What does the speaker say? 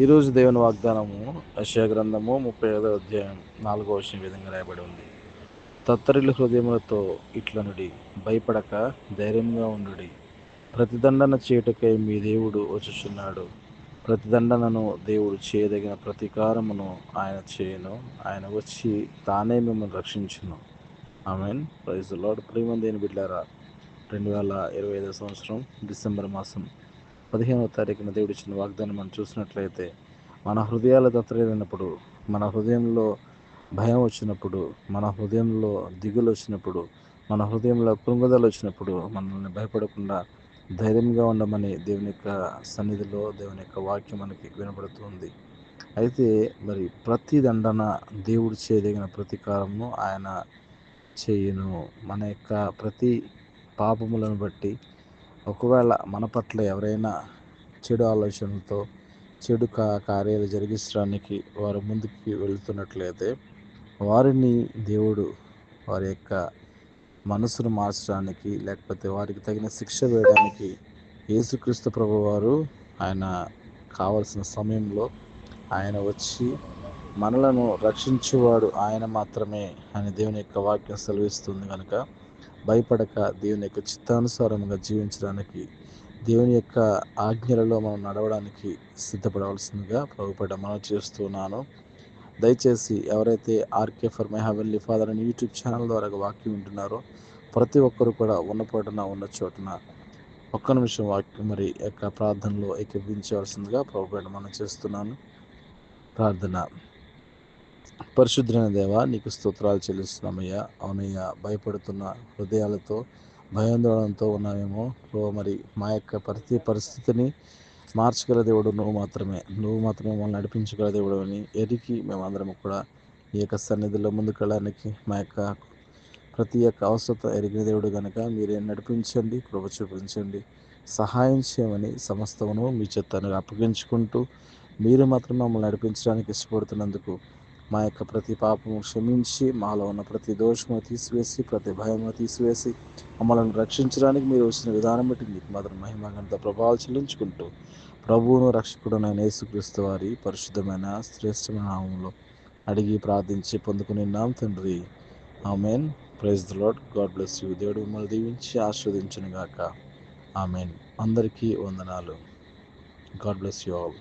ఈరోజు దేవుని వాగ్దానము యెషయా గ్రంథము 35వ అధ్యాయం 4వ వచనం విధంగా రాయబడి ఉంది. తత్తరిల్లు హృదయములతో ఇట్లనుడి, భయపడక ధైర్యంగా ఉండుడి. ప్రతిదండన చేయుటకై మీ దేవుడు వచ్చుచున్నాడు. ప్రతిదండనను దేవుడు చేయదగిన ప్రతీకారమును ఆయన చేయును. ఆయన వచ్చి తానే మిమ్మల్ని రక్షించును. ఆమేన్. Praise the lord. ప్రియమైన దేవుని బిడ్డలారా, 2025 సంవత్సరం డిసెంబర్ మాసం 15వ తారీఖున దేవుడు ఇచ్చిన వాగ్దానం మనం చూసినట్లయితే, మన హృదయాలు తత్తరిల్లినప్పుడు, మన హృదయంలో భయం వచ్చినప్పుడు, మన హృదయంలో దిగులు వచ్చినప్పుడు, మన హృదయంలో కృంగుదల వచ్చినప్పుడు మనల్ని భయపడకుండా ధైర్యంగా ఉండమని దేవుని యొక్క సన్నిధిలో దేవుని యొక్క వాక్యం మనకి వినపడుతుంది. అయితే మరి ప్రతి దండన దేవుడు చేయదగిన ప్రతీకారమును ఆయన చేయును. మన యొక్క ప్రతి పాపములను బట్టి ఒకవేళ మన పట్ల ఎవరైనా చెడు ఆలోచనలతో చెడు కార్యాలు జరిగించడానికి వారు ముందుకు వెళుతున్నట్లయితే వారిని దేవుడు వారి యొక్క మనసును మార్చడానికి, లేకపోతే వారికి తగిన శిక్ష వేయడానికి యేసుక్రీస్తు ప్రభు వారు ఆయన కావలసిన సమయంలో ఆయన వచ్చి మనలను రక్షించువాడు ఆయన మాత్రమే అని దేవుని యొక్క వాక్యం సెలవిస్తుంది. కనుక భయపడక దేవుని యొక్క చిత్తానుసారంగా జీవించడానికి, దేవుని యొక్క ఆజ్ఞలలో మనం నడవడానికి సిద్ధపడవలసిందిగా ప్రభుపేట మనం చేస్తున్నాను. దయచేసి ఎవరైతే RK for my heavenly father అని యూట్యూబ్ ఛానల్ ద్వారా వాక్యం వింటున్నారో ప్రతి ఒక్కరు కూడా ఉన్న చోటున ఒక్క నిమిషం వాక్యం మరి యొక్క ప్రార్థనలో ఏకీభవించవలసిందిగా ప్రభుపేట మనం చేస్తున్నాను. ప్రార్థన. పరిశుద్ధమైన దేవా, నీకు స్తోత్రాలు చెల్లిస్తున్నామయ్యా. అవునయ్యా, భయపడుతున్న హృదయాలతో భయాందోళనతో ఉన్నామేమో మరి మా యొక్క ప్రతి పరిస్థితిని మార్చగల దేవుడు నువ్వు మాత్రమే మమ్మల్ని నడిపించగల దేవుడు అని ఎరిగి మేమందరం కూడా ఈ యొక్క సన్నిధిలో ముందుకెళ్ళడానికి మా యొక్క ప్రతి ఒక్క అవసరత ఎరిగిన దేవుడు కనుక మీరే నడిపించండి, కృప చూపించండి, సహాయం చేయమని సమస్తమును మీ చెత్తను అప్పగించుకుంటూ మీరు మాత్రం మమ్మల్ని నడిపించడానికి ఇష్టపడుతున్నందుకు మా యొక్క ప్రతి పాపము క్షమించి మాలో ఉన్న ప్రతి దోషము తీసివేసి ప్రతి భయము తీసివేసి మమ్మల్ని రక్షించడానికి మీరు వచ్చిన విధానం బట్టి మీకు మాత్రం మహిమ ఘనత ప్రభావాలు చెల్లించుకుంటూ ప్రభువును రక్షకుడునైన యేసుక్రీస్తు వారి పరిశుద్ధమైన శ్రేష్టమైన నామములో అడిగి ప్రార్థించి పొందుకునిన్నాం తండ్రి. Amen. Praise the Lord. God bless you. దేవుడు మిమ్మల్ని దీవించి ఆశీర్వదించును గాక. ఆమెన్. అందరికీ వందనాలు. God bless you all.